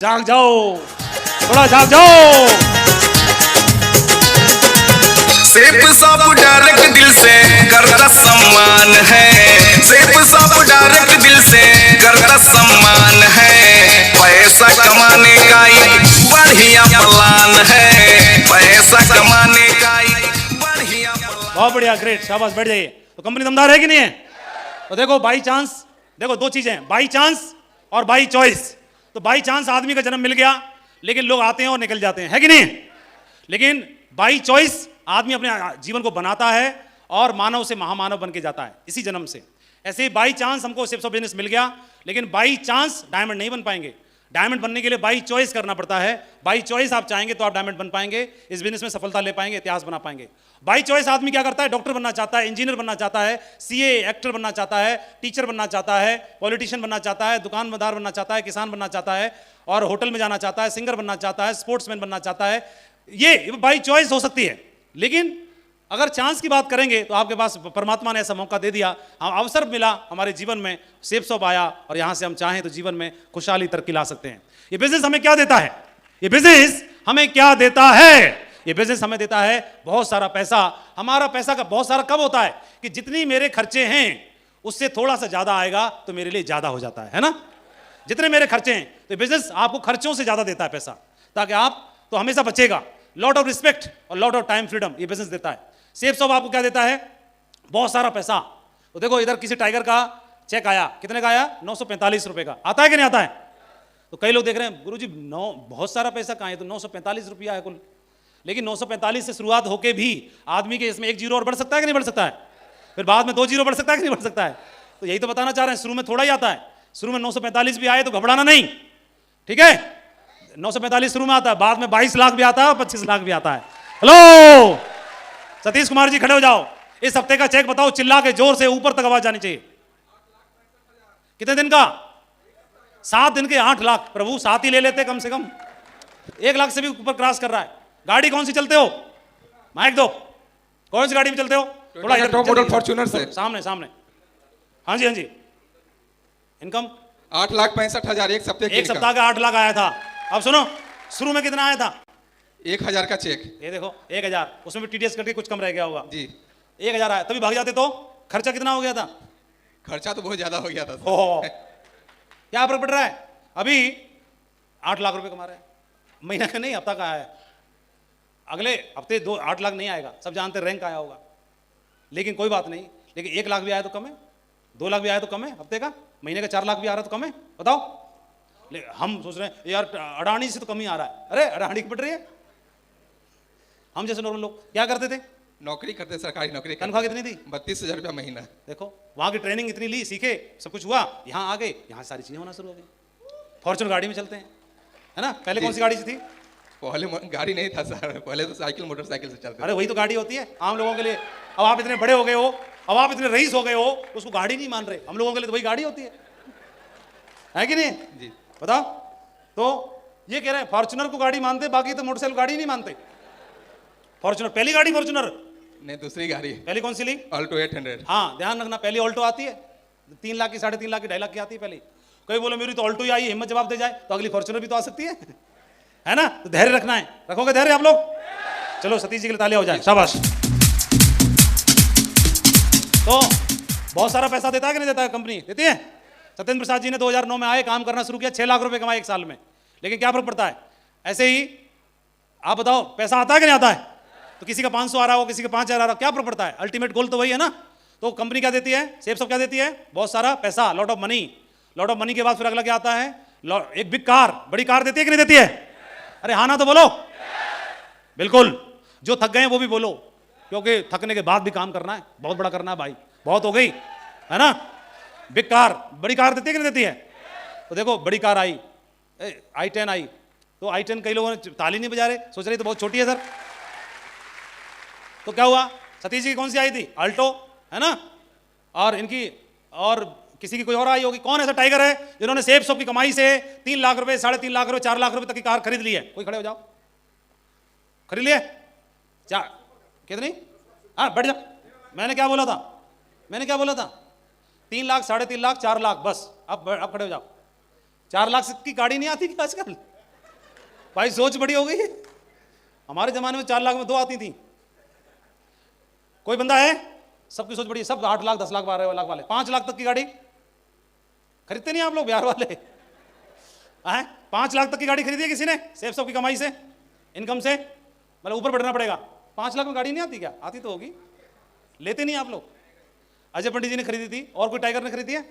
जाग जाओ, थोड़ा जाग जाओ। सेफ सब डायरेक्ट दिल से करता सम्मान है, सेफ सब डायरेक्ट दिल से करता सम्मान है। पैसा कमाने का एक बढ़िया प्लान है, पैसा कमाने का एक बढ़िया प्लान। बहुत बढ़िया, ग्रेट, शाबाश, बैठ जाइए। तो कंपनी दमदार है कि नहीं है? तो देखो बाई चांस, देखो दो चीजें, बाई चांस और बाई चॉइस। तो बाई चांस आदमी का जन्म मिल गया, लेकिन लोग आते हैं और निकल जाते हैं, है कि नहीं? लेकिन बाई चॉइस आदमी अपने जीवन को बनाता है और मानव से महामानव बन के जाता है इसी जन्म से। ऐसे ही बाई चांस हमको सेफ्स ऑफ बिजनेस मिल गया, लेकिन बाई चांस डायमंड नहीं बन पाएंगे। डायमंड बनने के लिए बाई चॉइस करना पड़ता है। बाई चॉइस आप चाहेंगे तो आप डायमंड बन पाएंगे, इस बिजनेस में सफलता ले पाएंगे, इतिहास बना पाएंगे। बाई चॉइस आदमी क्या करता है? डॉक्टर बनना चाहता है, इंजीनियर बनना चाहता है, सीए, एक्टर बनना चाहता है, टीचर बनना चाहता है, पॉलिटिशियन बनना चाहता है, दुकानदार बनना चाहता है, किसान बनना चाहता है, और होटल में जाना चाहता है, सिंगर बनना चाहता है, स्पोर्ट्समैन बनना चाहता है। ये बाई चॉइस हो सकती है। लेकिन अगर चांस की बात करेंगे तो आपके पास परमात्मा ने ऐसा मौका दे दिया, हम अवसर मिला हमारे जीवन में, सेफ्स ऑफ आया, और यहां से हम चाहें तो जीवन में खुशहाली तरक्की ला सकते हैं। ये बिजनेस हमें क्या देता है? ये बिजनेस हमें क्या देता है? ये बिजनेस हमें देता है बहुत सारा पैसा। हमारा पैसा का बहुत सारा कब होता है कि जितनी मेरे खर्चे हैं उससे थोड़ा सा ज्यादा आएगा तो मेरे लिए ज्यादा हो जाता है ना? जितने मेरे खर्चे हैं, तो बिजनेस आपको खर्चों से ज्यादा देता है पैसा, ताकि आप तो हमेशा बचेगा। लॉट ऑफ रिस्पेक्ट और लॉट ऑफ टाइम फ्रीडम ये बिजनेस देता है। सेफ्स ऑफ आपको क्या देता है? बहुत सारा पैसा। तो देखो इधर किसी टाइगर का चेक आया, कितने का आया? 945 रुपए का। आता है कि नहीं आता है? तो कई लोग देख रहे हैं, गुरुजी बहुत सारा पैसा कहाँ है? तो 945 रुपया है कुल। लेकिन 945 से शुरुआत होके भी आदमी के इसमें एक जीरो और बढ़ सकता है कि नहीं बढ़ सकता है? फिर बाद में 2 जीरो बढ़ सकता है कि नहीं बढ़ सकता है? तो यही तो बताना चाह रहे हैं, शुरू में थोड़ा ही आता है। शुरू में 945 भी आए तो घबराना नहीं, ठीक है? 945 शुरू में आता है, बाद में 22 लाख भी आता है और 25 लाख भी आता है। हेलो सतीश कुमार जी, खड़े हो जाओ। इस हफ्ते का चेक बताओ, चिल्ला के जोर से ऊपर तक आवाज जानी चाहिए। कितने दिन का? 7 दिन के 8 लाख। प्रभु 7 ही ले लेते कम से कम, 1 लाख से भी ऊपर क्रॉस कर रहा है। गाड़ी कौन सी चलते हो? माइक दो, कौन सी गाड़ी में चलते हो? थोड़ा टॉप मॉडल फॉर्च्यूनर से सामने सामने। हाँ जी, हाँ जी। इनकम 8,65,000 एक सप्ताह का 8 लाख आया था। अब सुनो, शुरू में कितना आया था? 1,000 का चेक। ये देखो 1,000, उसमें भी टीडीएस करके कुछ कम रह गया होगा जी। 1,000 आया, तभी भाग जाते तो खर्चा कितना हो गया था? खर्चा तो बहुत ज्यादा हो गया था। ओहो, क्या फर्क पड़ रहा है? अभी 8 लाख रुपए कमा रहे हैं, महीना का नहीं हफ्ता का आया है। अगले हफ्ते 8 लाख नहीं आएगा, सब जानते रैंक आया होगा। लेकिन कोई बात नहीं, लेकिन 1 लाख भी आया तो कम है, 2 लाख भी आया तो कम है हफ्ते का, महीने का 4 लाख भी आ रहा है तो कम है? बताओ। हम सोच रहे हैं यार अडानी से तो कम ही आ रहा है। अरे अडानी की पड़ रही है। हम जैसे नॉर्मल लोग क्या करते थे? नौकरी करते, सरकारी नौकरी। तनख्वाह कितनी थी? 32,000 रुपया महीना। देखो वहां की ट्रेनिंग इतनी ली, सीखे, सब कुछ हुआ, यहाँ आ गए, यहाँ सारी चीजें होना शुरू हो गई। फॉर्च्यूनर गाड़ी में चलते हैं, है ना? पहले कौन सी गाड़ी थी? पहले गाड़ी नहीं था सर, पहले तो साइकिल, मोटरसाइकिल से चलते। अरे वही तो गाड़ी होती है आम लोगों के लिए। अब आप इतने बड़े हो गए हो, अब आप इतने रईस हो गए हो, उसको गाड़ी नहीं मान रहे। हम लोगों के लिए तो वही गाड़ी होती है कि नहीं? जी बताओ। तो ये कह रहे हैं फॉर्च्यूनर को गाड़ी मानते, बाकी तो मोटरसाइकिल गाड़ी नहीं मानते। फॉर्च्यूनर पहली गाड़ी, फॉर्च्यूनर नहीं, दूसरी गाड़ी। पहली कौन सी ली? ऑल्टो 800। हाँ ध्यान रखना, पहली ऑल्टो आती है 3 लाख की, 3.5 लाख की, 2.5 लाख की आती है पहली। कोई बोले मेरी तो ऑल्टो ही आई, हिम्मत जवाब दे जाए तो अगली फॉर्च्यूनर भी तो आ सकती है ना? तो धैर्य रखना है। रखोगे धैर्य आप लोग? चलो सतीश जी के लिए तालियां हो जाए, शाबाश। तो बहुत सारा पैसा देता है कि नहीं देता है? कंपनी देती है। सत्येंद्र प्रसाद जी ने 2009 में आए, काम करना शुरू किया, 6 लाख रुपए कमाए 1 साल में। लेकिन क्या फर्क पड़ता है? ऐसे ही आप बताओ, पैसा आता है कि नहीं आता है? तो किसी का 500 आ रहा हो, किसी का 5,000 आ रहा हो, क्या फर्क पड़ता है? अल्टीमेट गोल तो वही है ना। तो कंपनी क्या देती है? सेफ्स ऑफ क्या देती है? बहुत सारा पैसा, lot of money. Lot of money के बाद फिर अगला क्या आता है? एक बिग कार, बड़ी कार देती है कि नहीं देती है? अरे हाँ ना तो बोलो। बिल्कुल, जो थक गए हैं वो भी बोलो, क्योंकि थकने के बाद भी काम करना है, बहुत बड़ा करना है भाई, बहुत हो गई, है ना? बिग कार, बड़ी कार देती है कि नहीं देती है? तो देखो बड़ी कार आई, i10 आई, तो i10 कई लोगों ने ताली नहीं बजा रहे, सोच रहे तो बहुत छोटी है सर। तो क्या हुआ? सतीश जी की कौन सी आई थी? अल्टो, है ना? और इनकी और किसी की कोई और आई होगी। कौन ऐसा टाइगर है जिन्होंने सेफ्स ऑफ की कमाई से 3 लाख रुपए, 3.5 लाख रुपए, 4 लाख रुपए तक की कार खरीद ली है? कोई खड़े हो जाओ। खरीद लिए? कितनी? हाँ बैठ जाओ। मैंने क्या बोला था? 3 लाख, 3.5 लाख, 4 लाख, बस। अब खड़े हो जाओ। 4 लाख की गाड़ी नहीं आती क्या आजकल? भाई सोच बड़ी हो गई है। हमारे जमाने में 4 लाख में 2 आती थी। कोई बंदा है, सबकी सोच बड़ी है, सब 8 लाख 10 लाख 12 लाख वाले, 5 लाख तक की गाड़ी खरीदते नहीं आप लोग बिहार वाले हैं? 5 लाख तक की गाड़ी खरीदी है किसी ने सेफ सब की कमाई से, इनकम से? मतलब ऊपर बढ़ना पड़ेगा। 5 लाख में गाड़ी नहीं आती क्या? आती तो होगी, लेते नहीं आप लोग। अजय पंडित जी ने खरीदी थी, और कोई टाइगर ने खरीदी है?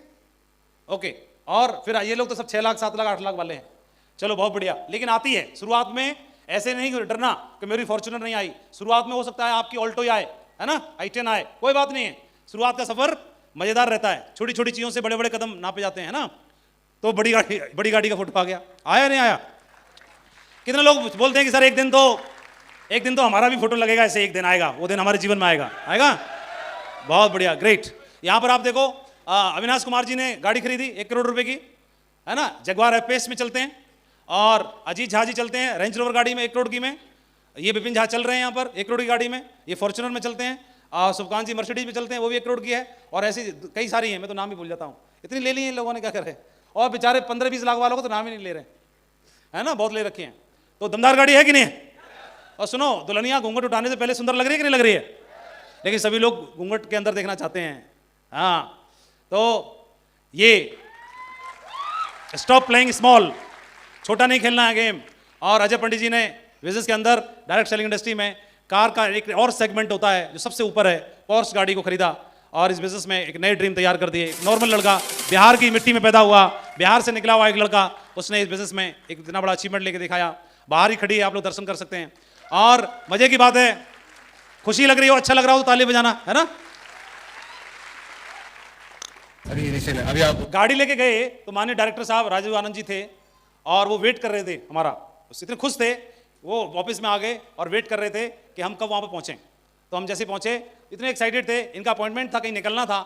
ओके। और फिर ये लोग तो सब 6 लाख 7 लाख 8 लाख वाले हैं। चलो बहुत बढ़िया। लेकिन आती है शुरुआत में, ऐसे नहीं डरना कि मेरी फॉर्च्यूनर नहीं आई। शुरुआत में हो सकता है आपकी ऑल्टो ही आए, है ना, i10 आए, कोई बात नहीं है। शुरुआत का सफर मजेदार रहता है, छोटी छोटी चीजों से बड़े बड़े कदम नापे जाते हैं ना। तो बड़ी गाड़ी का फोटो आ गया, आया नहीं आया? कितने लोग बोलते हैं कि सर एक दिन तो हमारा भी फोटो लगेगा, ऐसे एक दिन आएगा, वो दिन हमारे जीवन में आएगा। बहुत बढ़िया, ग्रेट। यहां पर आप देखो, अविनाश कुमार जी ने गाड़ी खरीदी 1 करोड़ रुपए की, है ना, जगवार एफ में चलते हैं। और अजीत झा जी चलते हैं रेंज रोवर गाड़ी में 1 करोड़ की में। ये विपिन झा चल रहे हैं यहाँ पर 1 करोड़ की गाड़ी में, ये फॉर्च्यूनर में चलते हैं। सुभकांत जी मर्सिडीज में चलते हैं, वो भी 1 करोड़ की है। और ऐसी कई सारी हैं, मैं तो नाम ही भूल जाता हूँ, इतनी ले ली है इन लोगों ने, क्या करे। और बेचारे 15-20 लाख वालों को तो नाम ही नहीं ले रहे, है ना, बहुत ले रखे हैं। तो दमदार गाड़ी है कि नहीं? और सुनो, दुल्हनिया घूंघट उठाने से पहले सुंदर लग रही है कि नहीं लग रही है? लेकिन सभी लोग घूंघट के अंदर देखना चाहते हैं। हाँ, तो ये स्टॉप प्लेइंग स्मॉल, छोटा नहीं खेलना है गेम। और अजय पंडित जी ने बिजनेस के अंदर, डायरेक्ट सेलिंग इंडस्ट्री में कार का एक और सेगमेंट होता है जो सबसे ऊपर है, पोर्श गाड़ी को खरीदा और इस बिजनेस में एक नए ड्रीम तैयार कर दिए। एक नॉर्मल लड़का, बिहार की मिट्टी में पैदा हुआ, बिहार से निकला हुआ एक लड़का, उसने इस बिजनेस में एक इतना बड़ा अचीवमेंट लेके दिखाया। बाहर ही खड़ी है, आप लोग दर्शन कर सकते हैं। और मजे की बात है, खुशी लग रही हो, अच्छा लग रहा हो तो ताली बजाना, है ना। अभी आप गाड़ी लेके गए तो माननीय डायरेक्टर साहब राजीव आनंद जी थे और वो वेट कर रहे थे हमारा, उससे इतने खुश थे, वो ऑफिस में आ गए और वेट कर रहे थे कि हम कब वहाँ पर पहुँचें। तो हम जैसे पहुँचे इतने एक्साइटेड थे, इनका अपॉइंटमेंट था, कहीं निकलना था,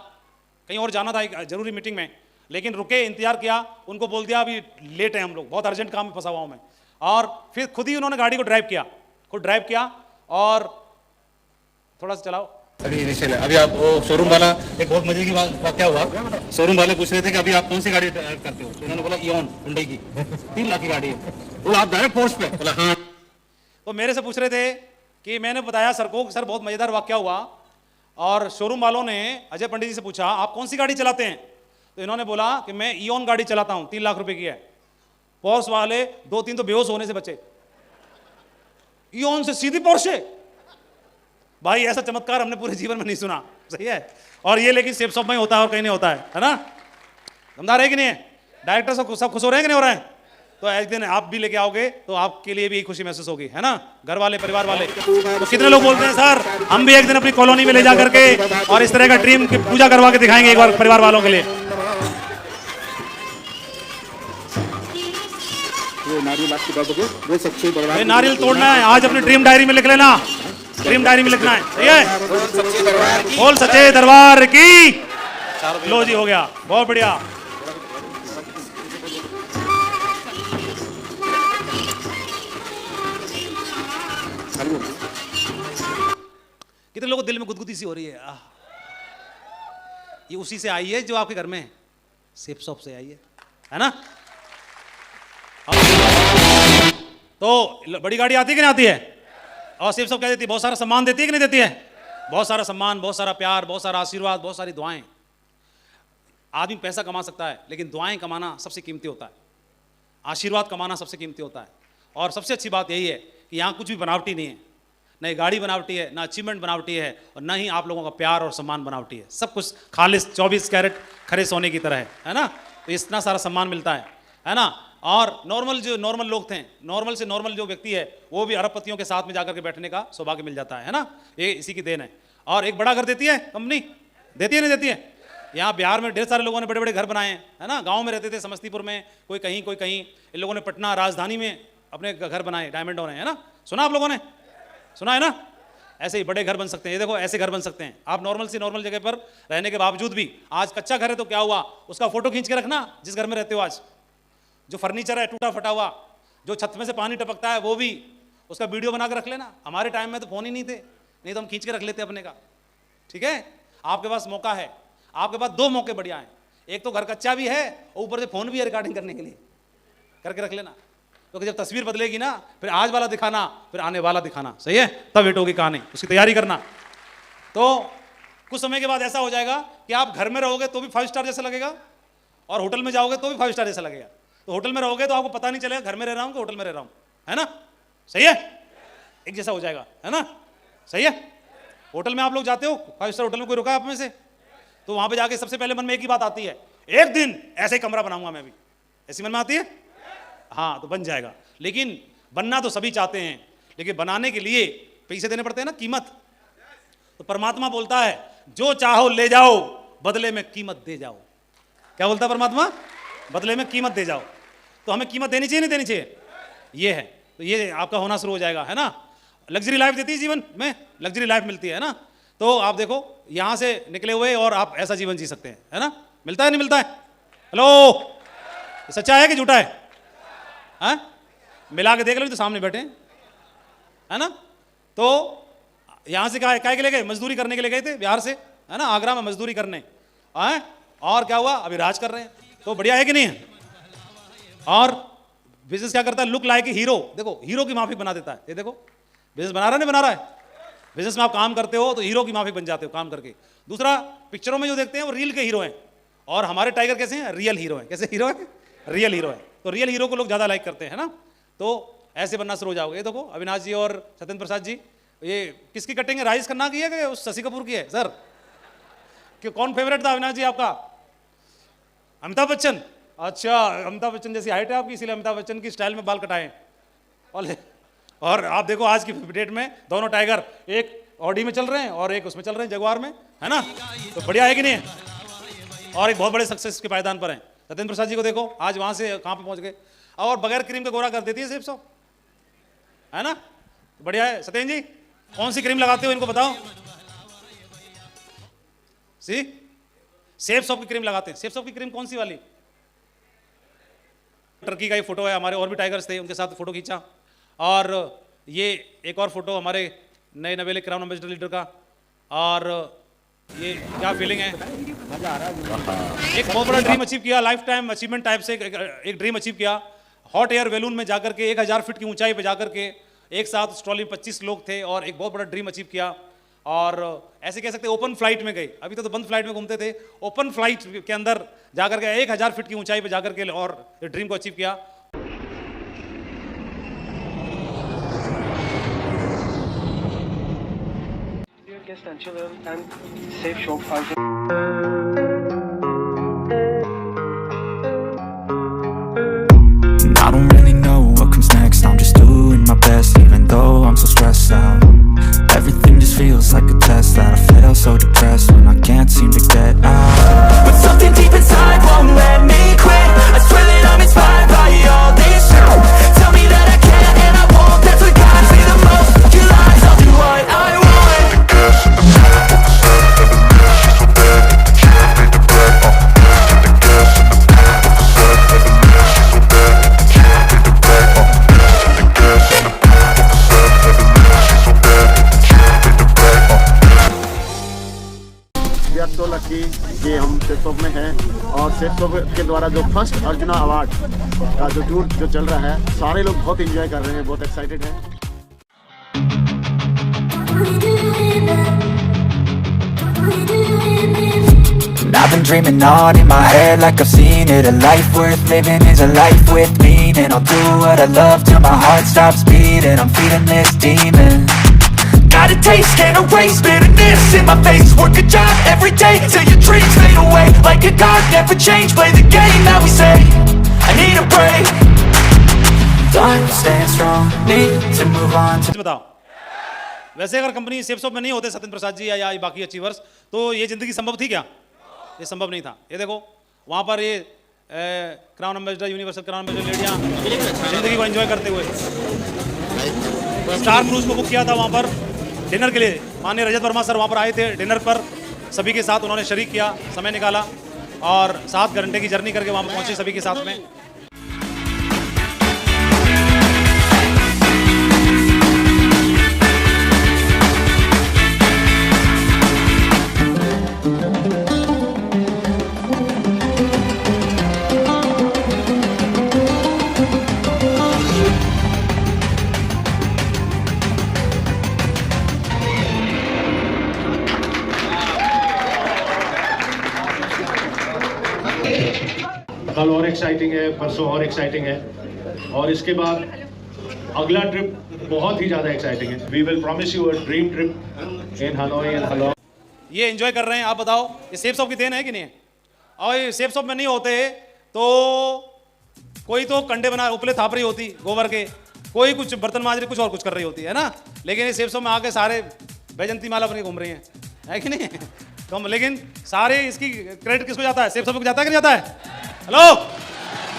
कहीं और जाना था एक जरूरी मीटिंग में, लेकिन रुके, इंतजार किया, उनको बोल दिया अभी लेट है हम लोग, बहुत अर्जेंट काम में फंसा हुआ हूँ मैं। और फिर खुद ही उन्होंने गाड़ी को ड्राइव किया और थोड़ा सा चलाओ। अभी आप वो शोरूम वाला, एक बहुत मजे की बात क्या हुआ, शोरूम वाले पूछ रहे थे कि अभी आप कौन सी गाड़ी ड्राइव करते हो, तो उन्होंने बोला इओन हुंडई की 3 लाख की गाड़ी है। वो आप डायरेक्ट पोस्ट पे बोला हाँ। तो मेरे से पूछ रहे थे कि मैंने बताया सर को, सर बहुत मजेदार वाक्या हुआ। और शोरूम वालों ने अजय पंडित जी से पूछा आप कौन सी गाड़ी चलाते हैं, तो इन्होंने बोला कि मैं इओन गाड़ी चलाता हूं, 3 लाख रुपए की है। पोर्श वाले 2-3 तो बेहोश होने से बचे, इओन से सीधी पोर्शे। भाई ऐसा चमत्कार हमने पूरे जीवन में नहीं सुना, सही है। और ये लेकिन सेफ शॉप में होता है और कहीं नहीं होता है ना। दमदार है कि नहीं है? डायरेक्टर सब खुश हो रहे हैं कि नहीं हो रहे हैं? तो एक दिन आप भी लेके आओगे तो आपके लिए भी खुशी महसूस होगी, है ना, घर वाले, परिवार वाले। तो कितने लोग बोलते हैं सर हम भी एक दिन अपनी कॉलोनी में ले जा करके और इस तरह का ड्रीम की पूजा करवा के दिखाएंगे एक बार परिवार वालों के लिए। नारियल तोड़ना है आज, अपनी ड्रीम डायरी में लिख लेना, ड्रीम डायरी में लिखना है, सही है। बोल सच्चे दरबार की। लो जी, हो गया, बहुत बढ़िया। कितने लोगों को दिल में गुदगुदी सी हो रही है? ये उसी से आई है जो आपके घर में है, सेफ शॉप से आई है ना। तो बड़ी गाड़ी आती है कि नहीं आती है? और सेफ शॉप क्या देती है? बहुत सारा सम्मान देती है कि नहीं देती है? बहुत सारा सम्मान, बहुत सारा प्यार, बहुत सारा आशीर्वाद, बहुत सारी दुआएं। आदमी पैसा कमा सकता है लेकिन दुआएं कमाना सबसे कीमती होता है, आशीर्वाद कमाना सबसे कीमती होता है। और सबसे अच्छी बात यही है कि यहाँ कुछ भी बनावटी नहीं है, न ये गाड़ी बनावटी है, ना अचीवमेंट बनावटी है, और ना ही आप लोगों का प्यार और सम्मान बनावटी है। सब कुछ खालिश 24 कैरेट खरे सोने की तरह है ना। तो इतना सारा सम्मान मिलता है ना। और नॉर्मल लोग थे, नॉर्मल से नॉर्मल जो व्यक्ति है वो भी अरबपतियों के साथ में जाकर के बैठने का सौभाग्य मिल जाता है ना। ये इसी की देन है। और एक बड़ा घर देती है कंपनी, देती है नहीं देती है? यहाँ बिहार में ढेर सारे लोगों ने बड़े बड़े घर बनाए हैं, है ना। गाँव में रहते थे, समस्तीपुर में, कोई कहीं, इन लोगों ने पटना राजधानी में अपने घर बनाए, डायमंड हो रहे हैं, है ना। सुना आप लोगों ने? सुना है ना। ऐसे ही बड़े घर बन सकते हैं, ये देखो ऐसे घर बन सकते हैं आप नॉर्मल से नॉर्मल जगह पर रहने के बावजूद भी। आज कच्चा घर है तो क्या हुआ, उसका फोटो खींच के रखना जिस घर में रहते हो। आज जो फर्नीचर है टूटा फटा हुआ, जो छत में से पानी टपकता है वो भी उसका वीडियो बना के रख लेना। हमारे टाइम में तो फोन ही नहीं थे, नहीं तो हम खींच के रख लेते अपने का, ठीक है। आपके पास मौका है, आपके पास 2 मौके बढ़िया हैं। एक तो घर कच्चा भी है और ऊपर से फोन भी है रिकॉर्डिंग करने के लिए, करके रख लेना। तो जब तस्वीर बदलेगी ना, फिर आज वाला दिखाना, फिर आने वाला दिखाना, सही है, तब हिट होगी कहानी, उसकी तैयारी करना। तो कुछ समय के बाद ऐसा हो जाएगा कि आप घर में रहोगे तो भी 5 स्टार जैसा लगेगा, और होटल में जाओगे तो भी 5 स्टार जैसा लगेगा। तो होटल में रहोगे तो आपको पता नहीं चलेगा घर में रह रहा हूँ कि होटल में रह रहा हूँ, है ना, सही है, एक जैसा हो जाएगा, है ना, सही है। होटल में आप लोग जाते हो, 5 स्टार होटल में कोई रुका आप में से, तो वहां पे जाके सबसे पहले मन में एक ही बात आती है, एक दिन ऐसे ही कमरा बनाऊंगा मैं भी, ऐसी मन में आती है, हाँ, तो बन जाएगा। लेकिन बनना तो सभी चाहते हैं, लेकिन बनाने के लिए पैसे देने पड़ते हैं ना, कीमत। तो परमात्मा बोलता है जो चाहो ले जाओ, बदले में कीमत दे जाओ। क्या बोलता है परमात्मा? बदले में कीमत दे जाओ। तो हमें कीमत देनी चाहिए नहीं देनी चाहिए, ये है। तो ये आपका होना शुरू हो जाएगा, है ना। लग्जरी लाइफ देती है जीवन में, लग्जरी लाइफ मिलती है ना। तो आप देखो यहां से निकले हुए और आप ऐसा जीवन जी सकते हैं, है ना। मिलता है नहीं मिलता है? हेलो, सच्चा है कि झूठा है? हाँ? मिला के देख लो, तो सामने बैठे है ना। तो यहां से क्या के लिए गए? मजदूरी करने के लिए गए थे बिहार से, है ना, आगरा में मजदूरी करने। और क्या हुआ? अभी राज कर रहे हैं। तो बढ़िया है कि नहीं है? और बिजनेस क्या करता है? Look like hero. देखो हीरो की माफिक बना देता है। ये देखो बिजनेस बना रहा है, नहीं बना रहा है? बिजनेस में आप काम करते हो तो हीरो की माफिक बन जाते हो काम करके। दूसरा, पिक्चरों में जो देखते हैं वो रील के हीरो हैं, और हमारे टाइगर कैसे हैं? रियल हीरो हैं। कैसे हीरो है? रियल हीरो है। तो रियल हीरो को लोग ज्यादा लाइक करते हैं, है ना। तो ऐसे बनना शुरू हो जाओगे। ये देखो अविनाश जी और सत्येंद्र प्रसाद जी, ये किसकी कटिंग है? राजेश खन्ना की है कि उस शशि कपूर की है सर? कि कौन फेवरेट था अविनाश जी आपका? अमिताभ बच्चन। अच्छा, अमिताभ बच्चन जैसी हाइट है आपकी, इसीलिए अमिताभ बच्चन की स्टाइल में बाल कटाए। और आप देखो आज की डेट में दोनों टाइगर एक ऑडी में चल रहे हैं और एक उसमें चल रहे हैं, जगुआर में, है ना। तो बढ़िया है कि नहीं है? और एक बहुत बड़े सक्सेस के पायदान पर हैं। सत्येंद्र प्रसाद जी को देखो आज वहां से कहां पे पहुंच गए, और बगैर क्रीम के गोरा कर देती है सेफ सॉप, है ना। बढ़िया है। सत्येंद्र जी कौन सी क्रीम लगाते हो इनको बताओ? सेफ सॉप की क्रीम लगाते हैं। सेफ सॉप की क्रीम कौन सी वाली? टर्की का ये फोटो है, हमारे और भी टाइगर्स थे, उनके साथ फोटो खींचा। और ये एक और फोटो हमारे नए नवेले क्राउन एम्बेसडर लीडर का। और ये क्या फीलिंग है? एक बहुत बड़ा ड्रीम अचीव किया, लाइफ टाइम अचीवमेंट टाइप से एक ड्रीम अचीव किया। हॉट एयर बैलून में जाकर के 1000 फीट की ऊंचाई पे जाकर के एक साथ उस ट्रॉली में 25 लोग थे और एक बहुत बड़ा ड्रीम अचीव किया। और ऐसे कह सकते हैं ओपन फ्लाइट में गए, अभी तो बंद फ्लाइट में घूमते थे, ओपन फ्लाइट के अंदर जाकर के 1000 फीट की ऊंचाई पे जाकर के और ड्रीम को अचीव किया। Guest and children and safe shop housing. I don't really know what comes next. I'm just doing my best, even though I'm so stressed out. Everything just feels like a test that I fail, so depressed when I can't seem to get out. But something deep inside won't let me quit. I swear that I'm inspired by all this shit. Tell me that I can and I won't. That's what guides me the most. Your lies, I'll do what I want. We are so lucky कि हम safe shop में हैं, और safe shop के द्वारा जो first arjuna award का जो टूर जो चल रहा है, सारे लोग बहुत एंजॉय कर रहे हैं, बहुत एक्साइटेड हैं। I've been dreaming on in my head like I've seen it. A life worth living is a life with meaning. I'll do what I love till my heart stops beating. I'm feeding this demon. Got a taste, can't erase bitterness in my face. Work a job every day till your dreams fade away. Like a god, never change, play the game that we say. I need a break. Time staying strong, need to move on to. बताओ, वैसे अगर company safe shop में नहीं होते सत्येंद्र प्रसाद जी या बाकी achievers, तो ये जिंदगी संभव थी क्या? ये संभव नहीं था। ये देखो वहाँ पर ये crown ambassador, universal crown ambassador लेडियाँ जिंदगी को एंजॉय करते हुए स्टार क्रूज को बुक किया था वहाँ पर डिनर के लिए। माननीय रजत वर्मा सर वहाँ पर आए थे डिनर पर, सभी के साथ उन्होंने शरीक किया, समय निकाला और 7 घंटे की जर्नी करके वहाँ पर पहुँचे सभी के साथ में। एक्साइटिंग है, परसों और एक्साइटिंग है, और इसके बाद अगला ट्रिप बहुत ही ज़्यादा एक्साइटिंग है। We will promise you a dream trip in Hanoi and Halong. ये एंजॉय कर रहे हैं, आप बताओ ये सेफ शॉप की देन है कि नहीं है? और ये सेफ शॉप में नहीं होते तो कोई तो कंडे बना उपले थाप रही होती गोबर के, कोई कुछ बर्तन मांज रही, कुछ और कुछ कर रही होती है ना। लेकिन ये सेफ शॉप में आके सारे बैजंती माला बन के घूम रही है कि नहीं? तो लेकिन सारे इसकी क्रेडिट किसको जाता है? सेफ शॉप को जाता है कि नहीं जाता है? हेलो,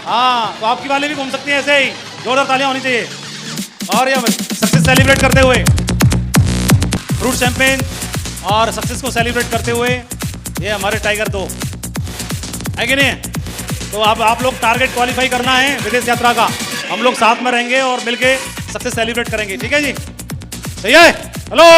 हाँ, तो आपकी वाले भी घूम सकती हैं ऐसे ही, जोरदार तालियां होनी चाहिए। और ये सक्सेस सेलिब्रेट करते हुए, फ्रूट शैंपेन और सक्सेस को सेलिब्रेट करते हुए, ये हमारे टाइगर 2 है कि नहीं? तो अब आप लोग टारगेट क्वालिफाई करना है विदेश यात्रा का, हम लोग साथ में रहेंगे और मिलके सक्सेस सेलिब्रेट करेंगे, ठीक है जी? सही है? हेलो।